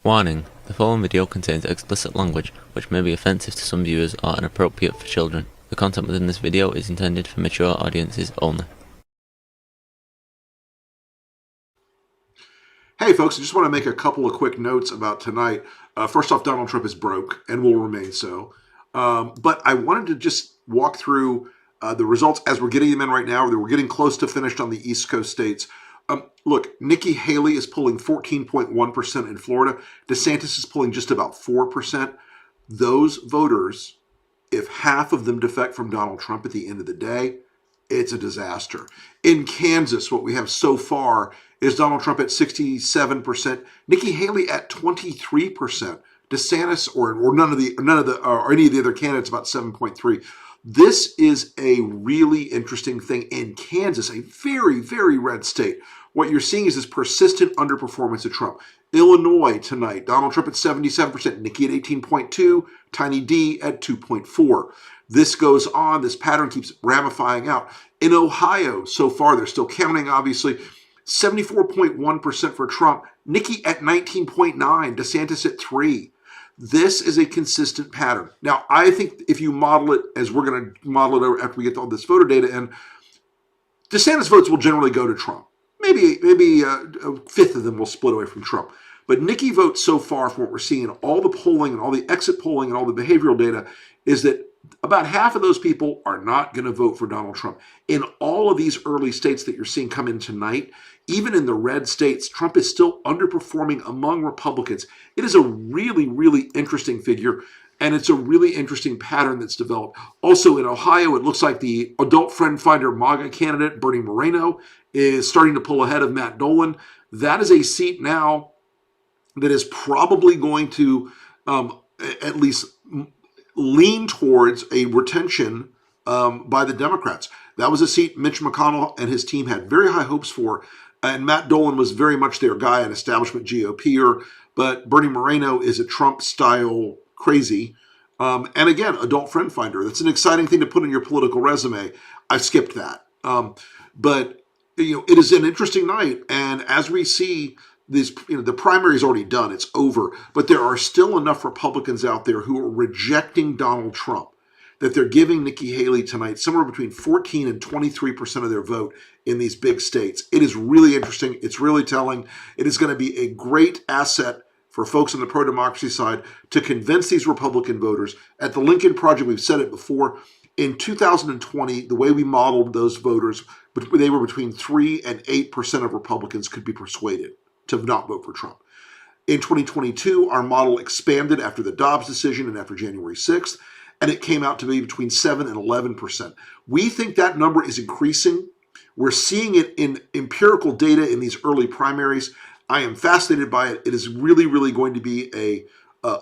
Warning: the following video contains explicit language which may be offensive to some viewers or inappropriate for children. The content within this video is intended for mature audiences only. Hey folks, I just want to make a couple of quick notes about tonight. First off, Donald Trump is broke and will remain so. But I wanted to just walk through the results as we're getting them in right now. We're getting close to finished on the East Coast states. Look, Nikki Haley is pulling 14.1% in Florida. DeSantis is pulling just about 4%. Those voters, if half of them defect from Donald Trump at the end of the day, it's a disaster. In Kansas, what we have so far is Donald Trump at 67%, Nikki Haley at 23%, DeSantis or any of the other candidates about 7.3. This is a really interesting thing in Kansas, a very, very red state. What you're seeing is this persistent underperformance of Trump. Illinois tonight, Donald Trump at 77%, Nikki at 18.2, Tiny D at 2.4. This goes on, this pattern keeps ramifying out. In Ohio, so far, they're still counting, obviously, 74.1% for Trump, Nikki at 19.9, DeSantis at 3. This is a consistent pattern. Now, I think if you model it as we're going to model it after we get all this voter data in, DeSantis votes will generally go to Trump. Maybe a fifth of them will split away from Trump. But Nikki votes so far from what we're seeing in all the polling and all the exit polling and all the behavioral data is that about half of those people are not going to vote for Donald Trump. In all of these early states that you're seeing come in tonight, even in the red states, Trump is still underperforming among Republicans. It is a really, really interesting figure, and it's a really interesting pattern that's developed. Also in Ohio, it looks like the adult friend finder MAGA candidate, Bernie Moreno, is starting to pull ahead of Matt Dolan. That is a seat now that is probably going to at least lean towards a retention by the Democrats. That was a seat Mitch McConnell and his team had very high hopes for, and Matt Dolan was very much their guy, an establishment GOPer, but Bernie Moreno is a Trump-style crazy. And again, adult friend finder. That's an exciting thing to put in your political resume. I skipped that. But it is an interesting night, and as we see these, the primary is already done, it's over, but there are still enough Republicans out there who are rejecting Donald Trump that they're giving Nikki Haley tonight somewhere between 14 and 23% of their vote in these big states. It is really interesting. It's really telling. It is going to be a great asset for folks on the pro-democracy side to convince these Republican voters. At the Lincoln Project, we've said it before, in 2020, the way we modeled those voters, they were between 3 and 8% of Republicans could be persuaded to not vote for Trump. In 2022, our model expanded after the Dobbs decision and after January 6th, and it came out to be between 7 and 11%. We think that number is increasing. We're seeing it in empirical data in these early primaries. I am fascinated by it. It is really, really going to be a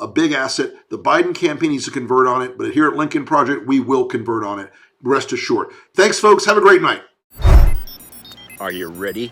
big asset. The Biden campaign needs to convert on it, but here at Lincoln Project, we will convert on it. Rest assured. Thanks, folks. Have a great night. Are you ready?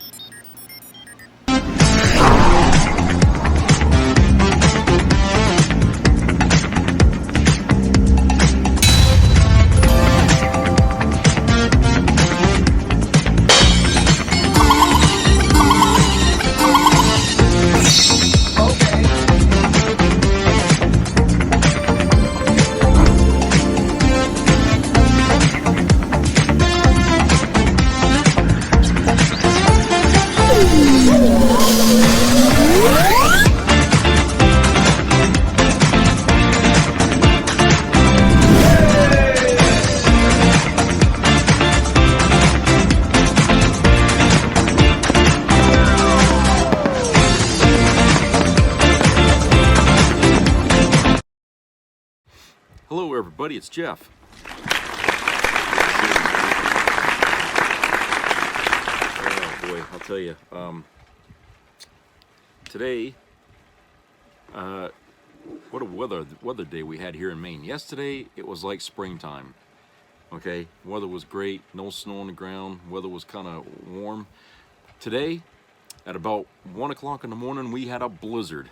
Hello everybody, it's Jeff. Oh boy, I'll tell you. Today, what a weather day we had here in Maine. Yesterday, it was like springtime. Okay, weather was great, no snow on the ground, weather was kind of warm. Today, at about 1 o'clock in the morning, we had a blizzard.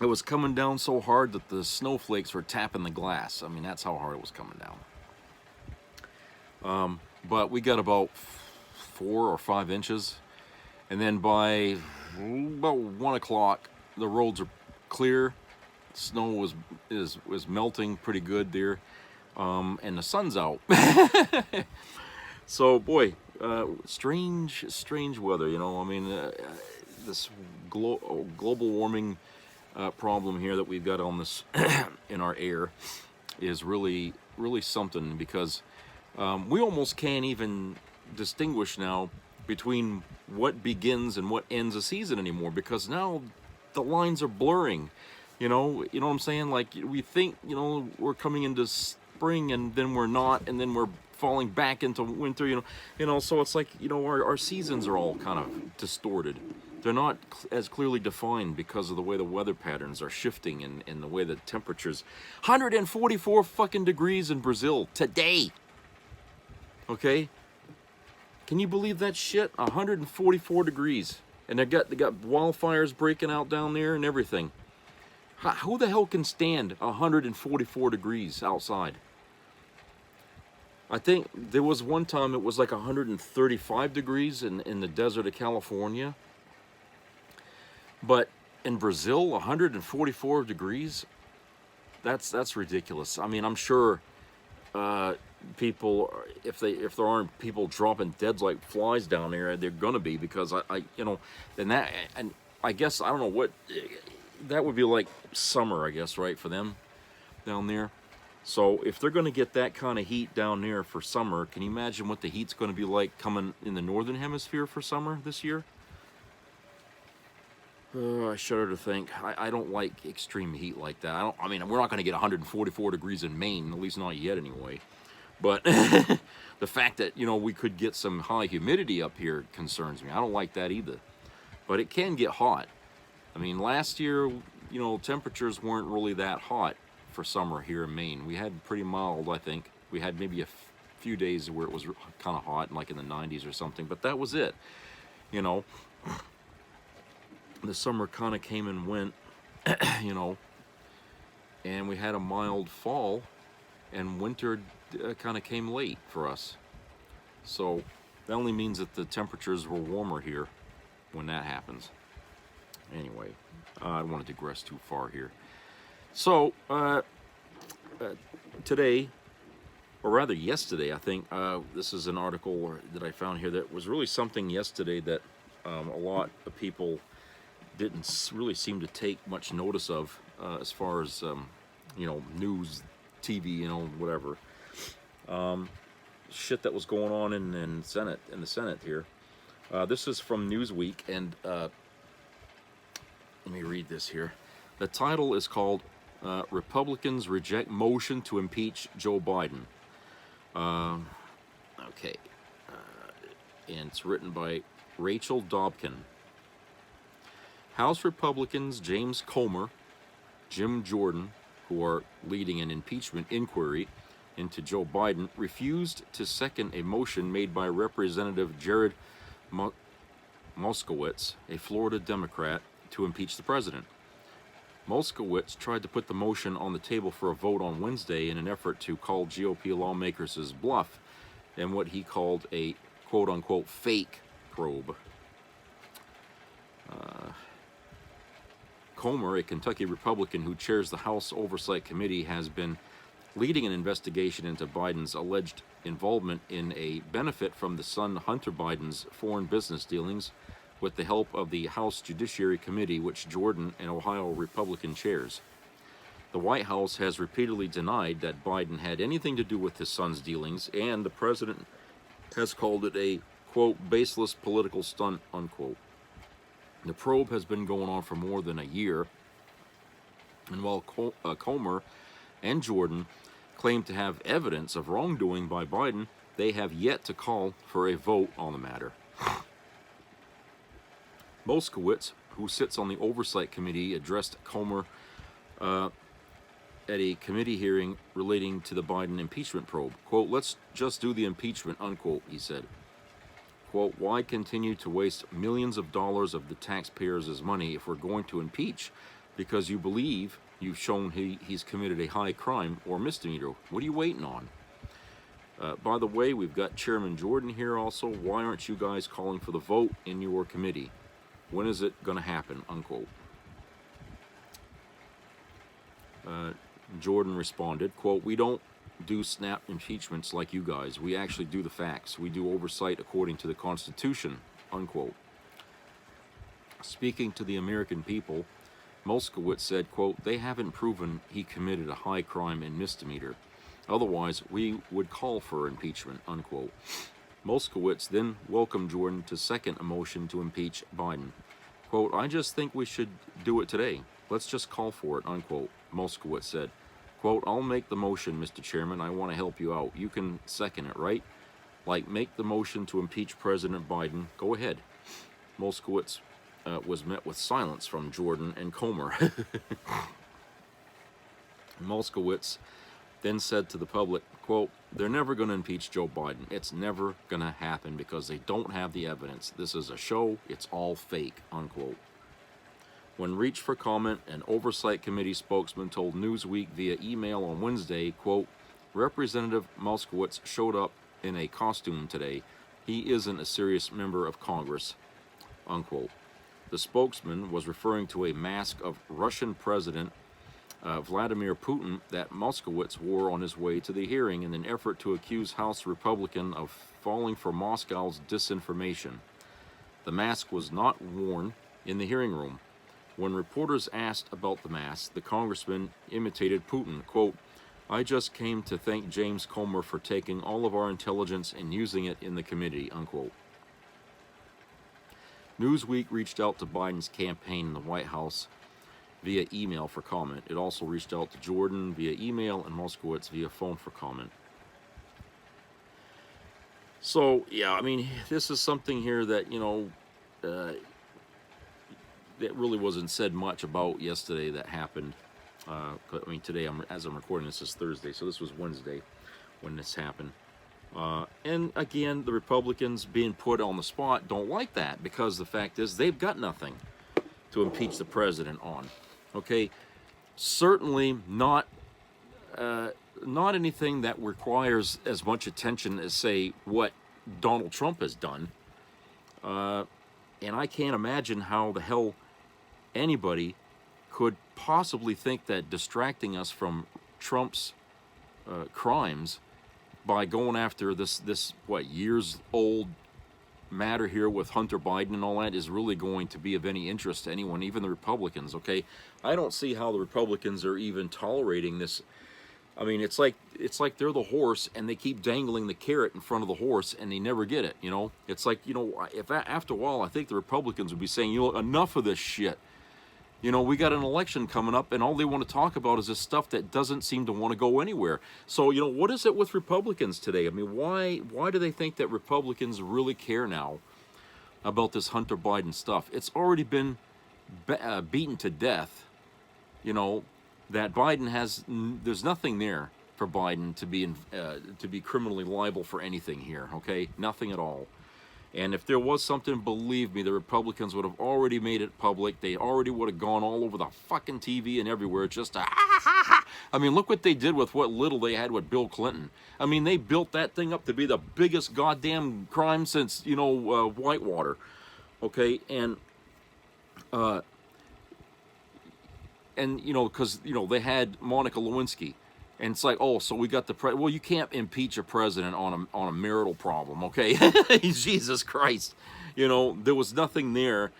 It was coming down so hard that the snowflakes were tapping the glass. I mean, that's how hard it was coming down. But we got about 4 or 5 inches. And then by about 1 o'clock, the roads are clear. Snow was melting pretty good there, and the sun's out. So boy, strange weather. You know, I mean, this global warming problem here that we've got on this in our air is really something, because we almost can't even distinguish now between what begins and what ends a season anymore, because now the lines are blurring. You know what I'm saying? Like, we think, you know, we're coming into spring, and then we're not, and then we're falling back into winter. You know, so it's like, you know, our seasons are all kind of distorted. They're not as clearly defined because of the way the weather patterns are shifting, and the way the temperatures. 144 fucking degrees in Brazil today. Okay? Can you believe that shit? 144 degrees. And they got wildfires breaking out down there and everything. Who the hell can stand 144 degrees outside? I think there was one time it was like 135 degrees in the desert of California. But in Brazil, 144 degrees? That's ridiculous. I mean, I'm sure people, if there aren't people dropping dead like flies down there, they're gonna be, because I you know, and I guess, I don't know what, that would be like summer, I guess, right, for them down there. So if they're going to get that kind of heat down there for summer, can you imagine what the heat's going to be like coming in the northern hemisphere for summer this year? I shudder to think. I don't like extreme heat like that. I mean, we're not going to get 144 degrees in Maine, at least not yet anyway. But the fact that, you know, we could get some high humidity up here concerns me. I don't like that either. But it can get hot. I mean, last year, you know, temperatures weren't really that hot for summer here in Maine. We had pretty mild, I think. We had maybe a few days where it was kind of hot, like in the 90s or something, but that was it. You know, the summer kind of came and went, you know, and we had a mild fall, and winter kind of came late for us. So that only means that the temperatures were warmer here when that happens. Anyway, I don't want to digress too far here. So, today, or rather yesterday, I think, this is an article that I found here that was really something yesterday that a lot of people didn't really seem to take much notice of, as far as, you know, news, TV, you know, whatever. Shit that was going on in the Senate here. This is from Newsweek, and let me read this here. The title is called Republicans Reject Motion to Impeach Joe Biden. Okay. And it's written by Rachel Dobkin. House Republicans James Comer, Jim Jordan, who are leading an impeachment inquiry into Joe Biden, refused to second a motion made by Representative Jared Moskowitz, a Florida Democrat, to impeach the president. Moskowitz tried to put the motion on the table for a vote on Wednesday in an effort to call GOP lawmakers' bluff in what he called a quote-unquote fake probe. Comer, a Kentucky Republican who chairs the House Oversight Committee, has been leading an investigation into Biden's alleged involvement in a benefit from the son Hunter Biden's foreign business dealings with the help of the House Judiciary Committee, which Jordan, an Ohio Republican, chairs. The White House has repeatedly denied that Biden had anything to do with his son's dealings, and the president has called it a, quote, baseless political stunt, unquote. The probe has been going on for more than a year, and while Comer and Jordan claim to have evidence of wrongdoing by Biden, they have yet to call for a vote on the matter. Moskowitz, who sits on the Oversight Committee, addressed Comer at a committee hearing relating to the Biden impeachment probe. Quote, let's just do the impeachment, unquote, he said. Quote, why continue to waste millions of dollars of the taxpayers' money if we're going to impeach because you believe you've shown he's committed a high crime or misdemeanor? What are you waiting on? By the way, we've got Chairman Jordan here also. Why aren't you guys calling for the vote in your committee? When is it going to happen? Unquote. Jordan responded, quote, we don't do snap impeachments like you guys. We actually do the facts. We do oversight according to the Constitution, unquote. Speaking to the American people, Moskowitz said, quote, they haven't proven he committed a high crime and misdemeanor. Otherwise, we would call for impeachment, unquote. Moskowitz then welcomed Jordan to second a motion to impeach Biden. Quote, I just think we should do it today. Let's just call for it, unquote, Moskowitz said. Quote, I'll make the motion, Mr. Chairman. I want to help you out. You can second it, right? Like, make the motion to impeach President Biden. Go ahead. Moskowitz was met with silence from Jordan and Comer. Moskowitz then said to the public, quote, they're never going to impeach Joe Biden. It's never going to happen because they don't have the evidence. This is a show. It's all fake, unquote. When reached for comment, an Oversight Committee spokesman told Newsweek via email on Wednesday, quote, Representative Moskowitz showed up in a costume today. He isn't a serious member of Congress, unquote. The spokesman was referring to a mask of Russian President Vladimir Putin that Moskowitz wore on his way to the hearing in an effort to accuse House Republican of falling for Moscow's disinformation. The mask was not worn in the hearing room. When reporters asked about the mask, the congressman imitated Putin, quote, I just came to thank James Comer for taking all of our intelligence and using it in the committee, unquote. Newsweek reached out to Biden's campaign in the White House via email for comment. It also reached out to Jordan via email and Moskowitz via phone for comment. So, yeah, I mean, this is something here that, you know, that really wasn't said much about yesterday that happened. I mean, today, as I'm recording this, is Thursday, so this was Wednesday when this happened. And again, the Republicans being put on the spot don't like that because the fact is they've got nothing to impeach the president on. Okay, certainly not anything that requires as much attention as, say, what Donald Trump has done. And I can't imagine how the hell anybody could possibly think that distracting us from Trump's crimes by going after this years old matter here with Hunter Biden and all that is really going to be of any interest to anyone, even the Republicans. Okay, I don't see how the Republicans are even tolerating this. I mean, it's like they're the horse and they keep dangling the carrot in front of the horse and they never get it. You know, it's like, you know, if after a while I think the Republicans would be saying, you know, enough of this shit. You know, we got an election coming up and all they want to talk about is this stuff that doesn't seem to want to go anywhere. So, you know, what is it with Republicans today? I mean, why do they think that Republicans really care now about this Hunter Biden stuff? It's already been beaten to death, you know, that Biden has, there's nothing there for Biden to be criminally liable for anything here, okay? Nothing at all. And if there was something, believe me, the Republicans would have already made it public. They already would have gone all over the fucking TV and everywhere just to, I mean, look what they did with what little they had with Bill Clinton. I mean, they built that thing up to be the biggest goddamn crime since, you know, Whitewater. Okay, and you know, because, you know, they had Monica Lewinsky. And it's like, oh, so we got well, you can't impeach a president on a marital problem, okay? Jesus Christ. You know, there was nothing there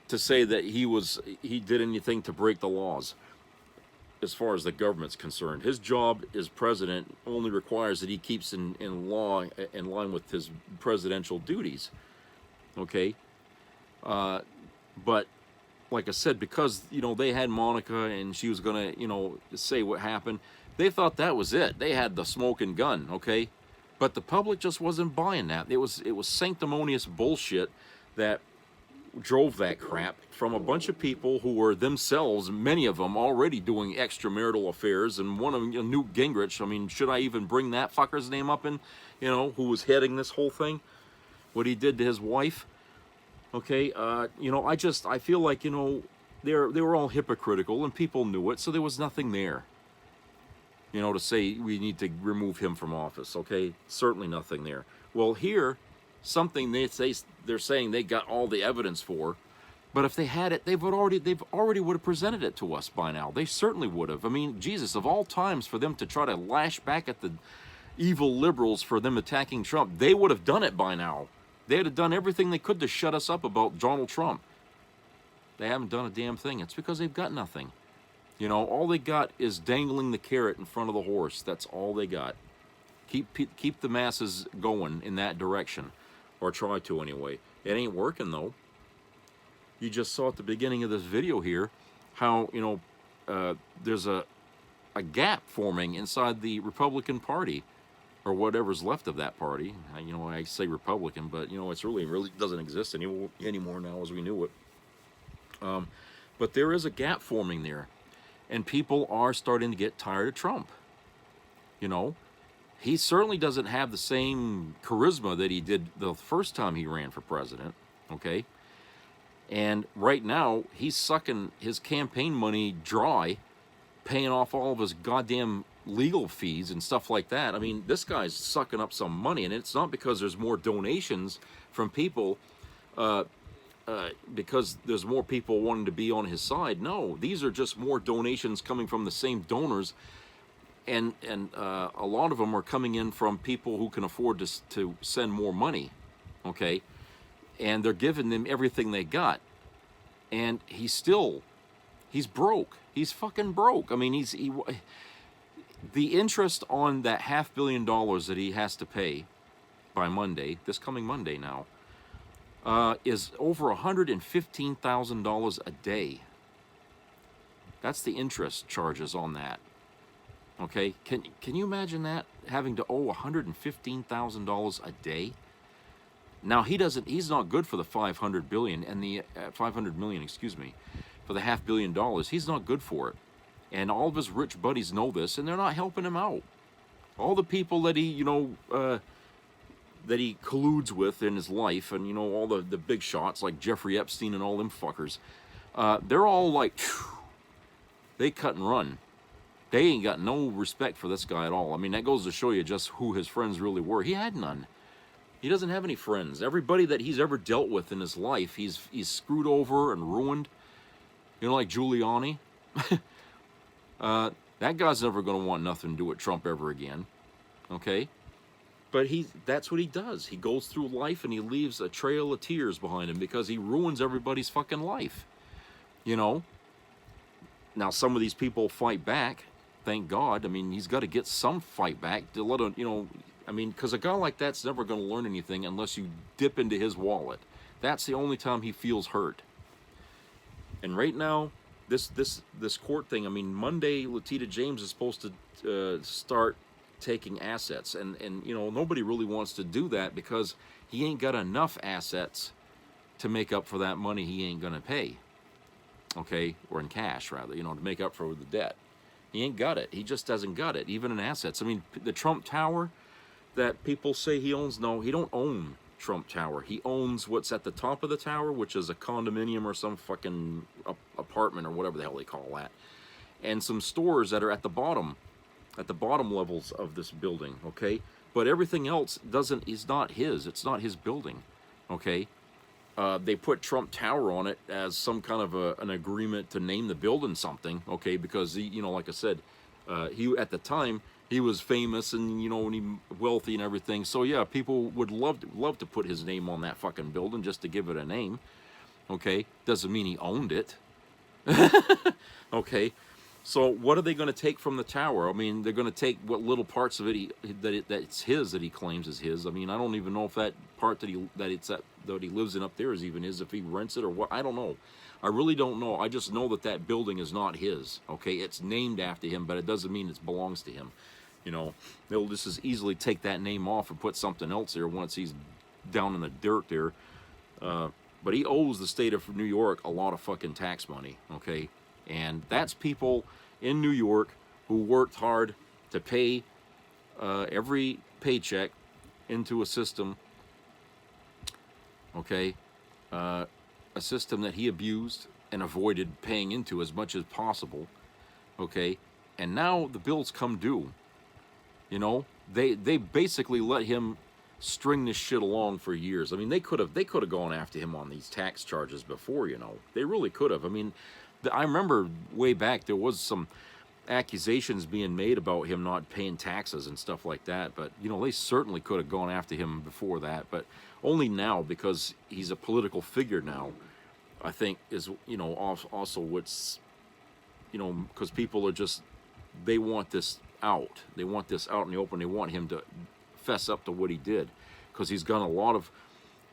to say that he did anything to break the laws as far as the government's concerned. His job as president only requires that he keeps in line with his presidential duties, okay? But like I said, because, you know, they had Monica and she was going to, you know, say what happened, they thought that was it. They had the smoking gun, okay? But the public just wasn't buying that. It was sanctimonious bullshit that drove that crap from a bunch of people who were themselves, many of them, already doing extramarital affairs. And one of them, you know, Newt Gingrich, I mean, should I even bring that fucker's name up in, you know, who was heading this whole thing? What he did to his wife? Okay, you know, I feel like, you know, they were all hypocritical and people knew it, so there was nothing there. you know, to say we need to remove him from office. Okay, certainly nothing there. Well, here, something they're saying they got all the evidence for, but if they had it, they've already would have presented it to us by now. They certainly would have. I mean, Jesus, of all times for them to try to lash back at the evil liberals for them attacking Trump, they would have done it by now. They would have done everything they could to shut us up about Donald Trump. They haven't done a damn thing. It's because they've got nothing. You know, all they got is dangling the carrot in front of the horse. That's all they got. Keep the masses going in that direction, or try to anyway. It ain't working though. You just saw at the beginning of this video here how, you know, there's a gap forming inside the Republican Party, or whatever's left of that party. You know, I say Republican, but you know, it's really doesn't exist anymore now as we knew it. But there is a gap forming there, and people are starting to get tired of Trump. You know, he certainly doesn't have the same charisma that he did the first time he ran for president, okay? And right now, he's sucking his campaign money dry, paying off all of his goddamn legal fees and stuff like that. I mean, this guy's sucking up some money, and it's not because there's more donations from people, because there's more people wanting to be on his side. No, these are just more donations coming from the same donors, and a lot of them are coming in from people who can afford to send more money, okay? And they're giving them everything they got, and he's broke. He's fucking broke. I mean, the interest on that $500 million that he has to pay by Monday, this coming Monday now, is over $115,000 a day. That's the interest charges on that. Okay, can you imagine that, having to owe $115,000 a day? Now he's not good for the 500 billion and the 500 million, excuse me, for the $500 million. He's not good for it, and all of his rich buddies know this, and they're not helping him out. All the people that he, you know, that he colludes with in his life, and you know, all the big shots like Jeffrey Epstein and all them fuckers, they're all like, phew, they cut and run. They ain't got no respect for this guy at all. I mean, that goes to show you just who his friends really were. He had none. He doesn't have any friends. Everybody that he's ever dealt with in his life, he's screwed over and ruined. You know, like Giuliani. That guy's never going to want nothing to do with Trump ever again. Okay? But that's what he does. He goes through life and he leaves a trail of tears behind him because he ruins everybody's fucking life. You know? Now, some of these people fight back. Thank God. I mean, he's got to get some fight back to let him, you know, I mean, because a guy like that's never going to learn anything unless you dip into his wallet. That's the only time he feels hurt. And right now, this court thing, I mean, Monday, Letitia James is supposed to start taking assets. And, you know, nobody really wants to do that because he ain't got enough assets to make up for that money he ain't going to pay. Okay? Or in cash, rather, you know, to make up for the debt. He ain't got it. He just hasn't got it, even in assets. I mean, the Trump Tower that people say he owns, no, he don't own Trump Tower. He owns what's at the top of the tower, which is a condominium or some fucking apartment or whatever the hell they call that. And some stores that are at the bottom levels of this building, okay? But everything else is not his. It's not his building, okay? They put Trump Tower on it as some kind of an agreement to name the building something, okay? Because, he, you know, like I said, he at the time, he was famous and, you know, and he wealthy and everything. So, yeah, people would love to put his name on that fucking building just to give it a name, okay? Doesn't mean he owned it, okay? So what are they going to take from the tower? I mean, they're going to take what little parts of it that's his, that he claims is his. I mean, I don't even know if that part that he lives in up there is even his, if he rents it or what. I don't know. I really don't know. I just know that building is not his. Okay, it's named after him, but it doesn't mean it belongs to him. You know, they'll just as easily take that name off and put something else there once he's down in the dirt there. But he owes the state of New York a lot of fucking tax money. Okay. And that's people in New York who worked hard to pay every paycheck into a system, okay, a system that he abused and avoided paying into as much as possible, okay, and now the bills come due. You know, they basically let him string this shit along for years. I mean, they could have gone after him on these tax charges before. You know, they really could have. I mean, I remember way back there was some accusations being made about him not paying taxes and stuff like that. But you know, they certainly could have gone after him before that. But only now, because he's a political figure now, I think is, you know, also what's, you know, because people are just, they want this out. They want this out in the open. They want him to fess up to what he did, because he's got a lot of,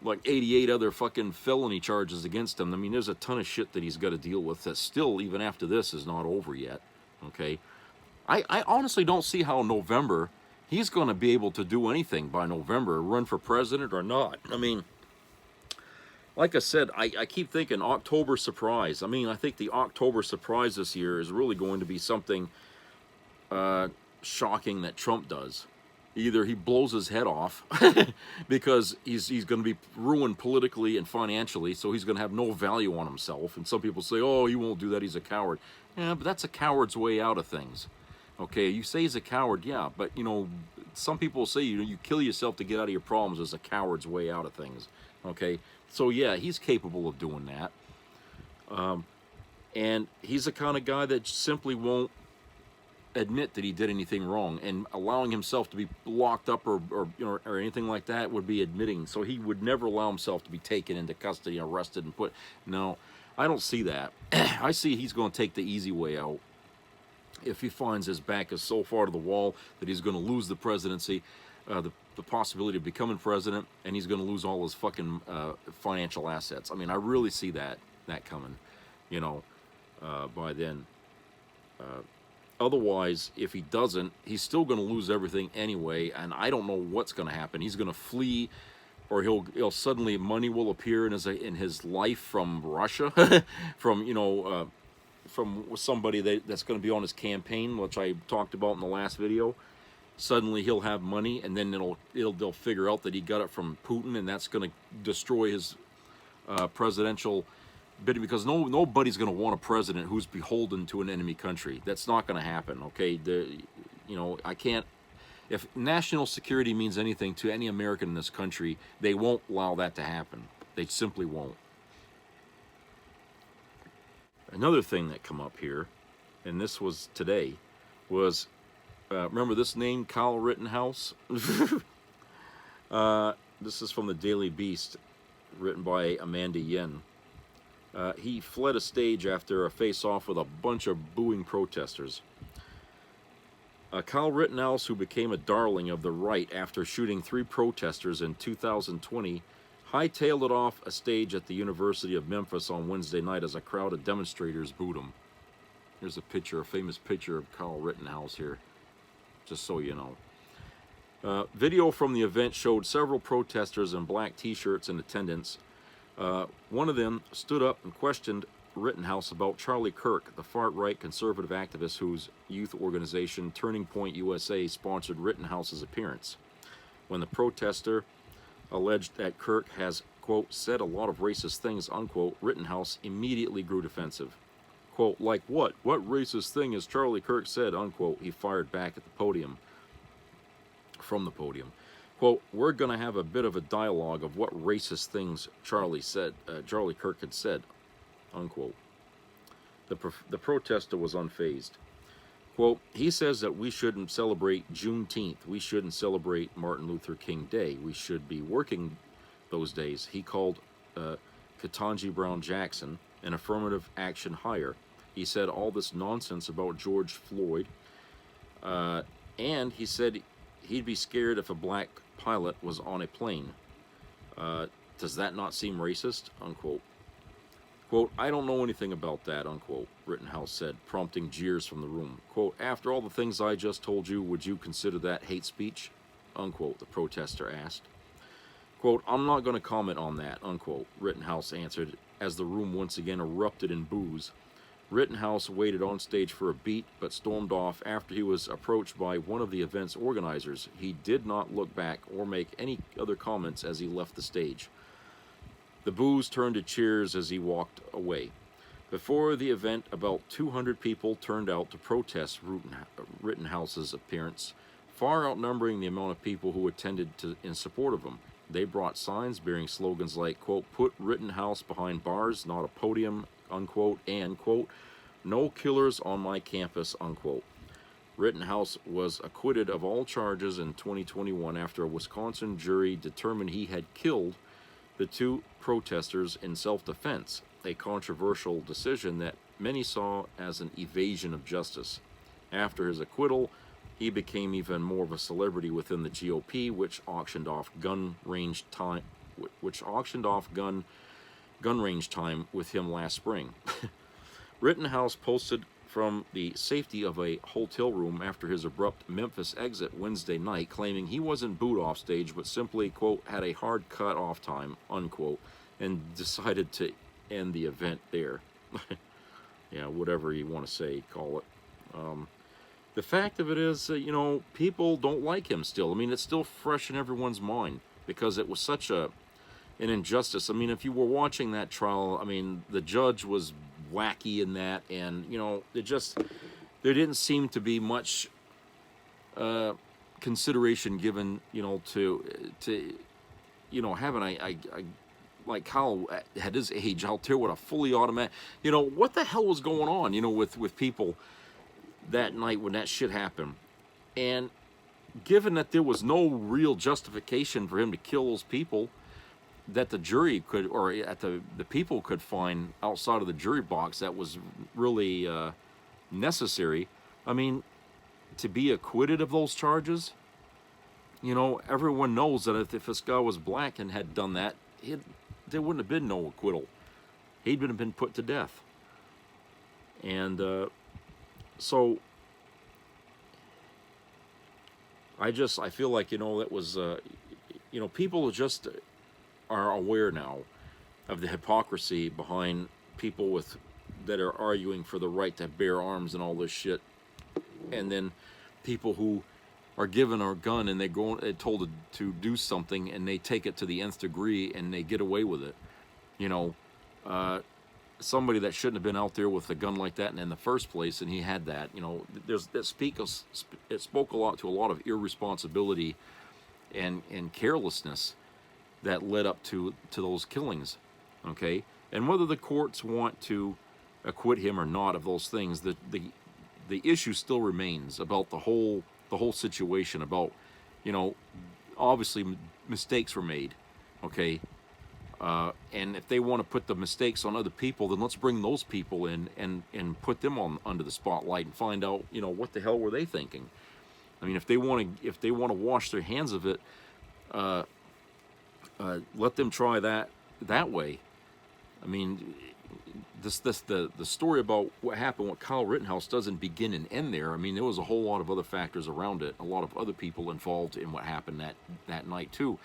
like, 88 other fucking felony charges against him. I mean, there's a ton of shit that he's got to deal with that still, even after this, is not over yet. Okay, I honestly don't see how November he's going to be able to do anything by November, run for president or not. I mean, like I said, I keep thinking October surprise. I mean, I think the October surprise this year is really going to be something shocking that Trump does. Either he blows his head off because he's going to be ruined politically and financially, so he's going to have no value on himself. And some people say, oh, he won't do that, he's a coward. Yeah, but that's a coward's way out of things. Okay, you say he's a coward, yeah, but, you know, some people say, you know, you kill yourself to get out of your problems as a coward's way out of things. Okay, so yeah, he's capable of doing that. And he's the kind of guy that simply won't admit that he did anything wrong, and allowing himself to be locked up or you know, or anything like that would be admitting. So he would never allow himself to be taken into custody and arrested and put. No, I don't see that. I see he's going to take the easy way out. If he finds his back is so far to the wall that he's going to lose the presidency, the possibility of becoming president, and he's going to lose all his fucking financial assets. I mean, I really see that coming, you know, by then. Otherwise, if he doesn't, he's still going to lose everything anyway, and I don't know what's going to happen. He's going to flee, or he'll suddenly, money will appear in his life from Russia, from, you know, from somebody that's going to be on his campaign, which I talked about in the last video. Suddenly he'll have money, and then they'll figure out that he got it from Putin, and that's going to destroy his presidential bid, because nobody's going to want a president who's beholden to an enemy country. That's not going to happen. Okay, you know, I can't. If national security means anything to any American in this country, they won't allow that to happen. They simply won't. Another thing that come up here, and this was today, was remember this name, Kyle Rittenhouse? This is from the Daily Beast, written by Amanda Yen. He fled a stage after a face-off with a bunch of booing protesters. Kyle Rittenhouse, who became a darling of the right after shooting 3 protesters in 2020, hightailed it off a stage at the University of Memphis on Wednesday night as a crowd of demonstrators booed him. Here's a famous picture of Kyle Rittenhouse here, just so you know. Video from the event showed several protesters in black t-shirts in attendance. One of them stood up and questioned Rittenhouse about Charlie Kirk, the far-right conservative activist whose youth organization Turning Point USA sponsored Rittenhouse's appearance. When the protester alleged that Kirk has, quote, said a lot of racist things, unquote, Rittenhouse immediately grew defensive. Quote, like what? What racist thing has Charlie Kirk said, unquote, he fired back at the podium, from the podium. Quote, we're going to have a bit of a dialogue of what racist things Charlie Kirk had said, unquote. The protester was unfazed. Quote, he says that we shouldn't celebrate Juneteenth. We shouldn't celebrate Martin Luther King Day. We should be working those days. He called Ketanji Brown Jackson an affirmative action hire. He said all this nonsense about George Floyd. And he said he'd be scared if a black pilot was on a plane. Does that not seem racist? Unquote. Quote, I don't know anything about that, unquote, Rittenhouse said, prompting jeers from the room. Quote, after all the things I just told you, would you consider that hate speech? Unquote, the protester asked. Quote, I'm not going to comment on that, unquote, Rittenhouse answered as the room once again erupted in boos. Rittenhouse waited on stage for a beat, but stormed off after he was approached by one of the event's organizers. He did not look back or make any other comments as he left the stage. The boos turned to cheers as he walked away. Before the event, about 200 people turned out to protest Rittenhouse's appearance, far outnumbering the amount of people who attended in support of him. They brought signs bearing slogans like, quote, "Put Rittenhouse behind bars, not a podium," unquote, and, quote, "No killers on my campus," unquote. Rittenhouse was acquitted of all charges in 2021 after a Wisconsin jury determined he had killed the two protesters in self-defense, a controversial decision that many saw as an evasion of justice. After his acquittal, he became even more of a celebrity within the GOP, which auctioned off gun range time with him last spring. Rittenhouse posted from the safety of a hotel room after his abrupt Memphis exit Wednesday night, claiming he wasn't booed off stage, but simply, quote, "had a hard cut off time," unquote, and decided to end the event there. Yeah, whatever you want to say, call it. The fact of it is, people don't like him still. I mean, it's still fresh in everyone's mind because it was such an injustice. I mean, if you were watching that trial, I mean, the judge was wacky in that, and there didn't seem to be much consideration given, to having a like Kyle at his age out there with a fully automatic, what the hell was going on, with people that night when that shit happened. And given that there was no real justification for him to kill those people that the jury could, or at the people could find outside of the jury box that was really necessary, I mean, to be acquitted of those charges, everyone knows that if this guy was black and had done that, there wouldn't have been no acquittal. He'd been put to death. And so I feel like, that was, people just are aware now of the hypocrisy behind people that are arguing for the right to bear arms and all this shit. And then people who are given a gun and they're told to do something and they take it to the nth degree and they get away with it. Somebody that shouldn't have been out there with a gun like that in the first place, and he had that. It spoke a lot to a lot of irresponsibility and carelessness that led up to those killings. Okay, and whether the courts want to acquit him or not of those things, the issue still remains about the whole situation. About, obviously mistakes were made. Okay. And if they want to put the mistakes on other people, then let's bring those people in and put them under the spotlight and find out, what the hell were they thinking? I mean, if they want to wash their hands of it, let them try that way. I mean, the story about what happened with Kyle Rittenhouse doesn't begin and end there. I mean, there was a whole lot of other factors around it, a lot of other people involved in what happened that night too,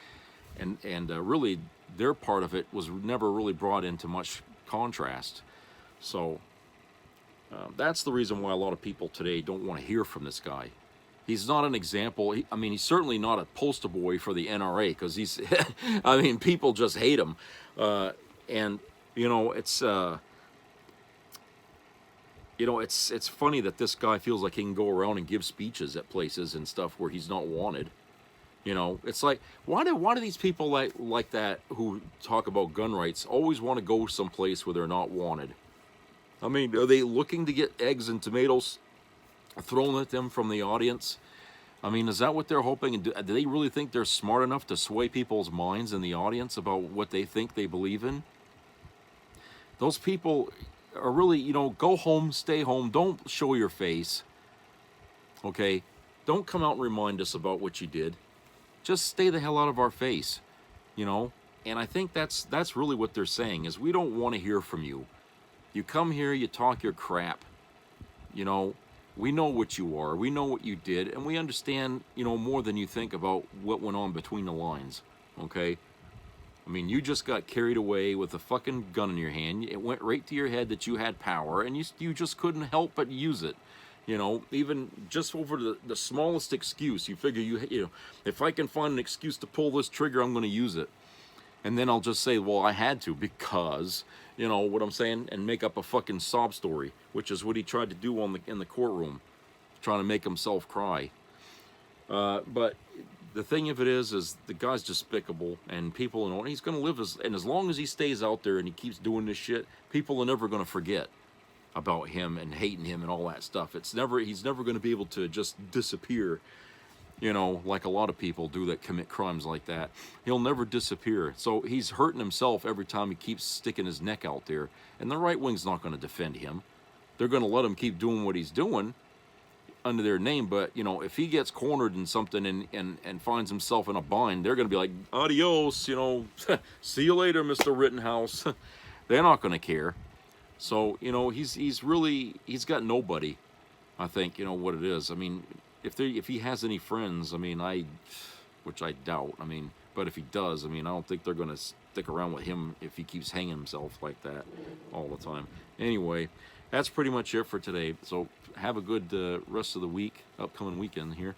and really their part of it was never really brought into much contrast. So that's the reason why a lot of people today don't want to hear from this guy. He's not an example. He's certainly not a poster boy for the NRA, because he's, people just hate him. It's funny that this guy feels like he can go around and give speeches at places and stuff where he's not wanted. It's like, why do these people like that who talk about gun rights always want to go someplace where they're not wanted? I mean, are they looking to get eggs and tomatoes thrown at them from the audience? I mean, is that what they're hoping? And do they really think they're smart enough to sway people's minds in the audience about what they think they believe in? Those people are really, go home, stay home, don't show your face. Okay? Don't come out and remind us about what you did. Just stay the hell out of our face, And I think that's really what they're saying, is we don't want to hear from you. You come here, you talk your crap. We know what you are. We know what you did, and we understand, more than you think about what went on between the lines. Okay? I mean, you just got carried away with a fucking gun in your hand. It went right to your head that you had power, and you just couldn't help but use it. Even just over the smallest excuse, you figure, if I can find an excuse to pull this trigger, I'm going to use it. And then I'll just say, well, I had to because, you know what I'm saying, and make up a fucking sob story, which is what he tried to do in the courtroom, trying to make himself cry. But the thing of it is the guy's despicable, and people, you know, he's going to live as long as he stays out there and he keeps doing this shit, people are never going to forget about him and hating him and all that stuff. He's never going to be able to just disappear, you know, like a lot of people do that commit crimes like that. He'll never disappear. So he's hurting himself every time he keeps sticking his neck out there, and the right wing's not going to defend him. They're going to let him keep doing what he's doing under their name. But, you know, if he gets cornered in something and finds himself in a bind, they're going to be like, adios, you know, see you later, Mr. Rittenhouse. They're not going to care. So, you know, he's got nobody, I think, you know, what it is. I mean, if he has any friends, I mean, which I doubt, I mean, but if he does, I mean, I don't think they're going to stick around with him if he keeps hanging himself like that all the time. Anyway, that's pretty much it for today. So have a good rest of the week, upcoming weekend here,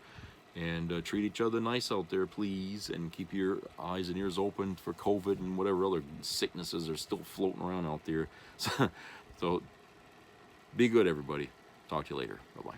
and treat each other nice out there, please, and keep your eyes and ears open for COVID and whatever other sicknesses are still floating around out there. So be good, everybody. Talk to you later. Bye-bye.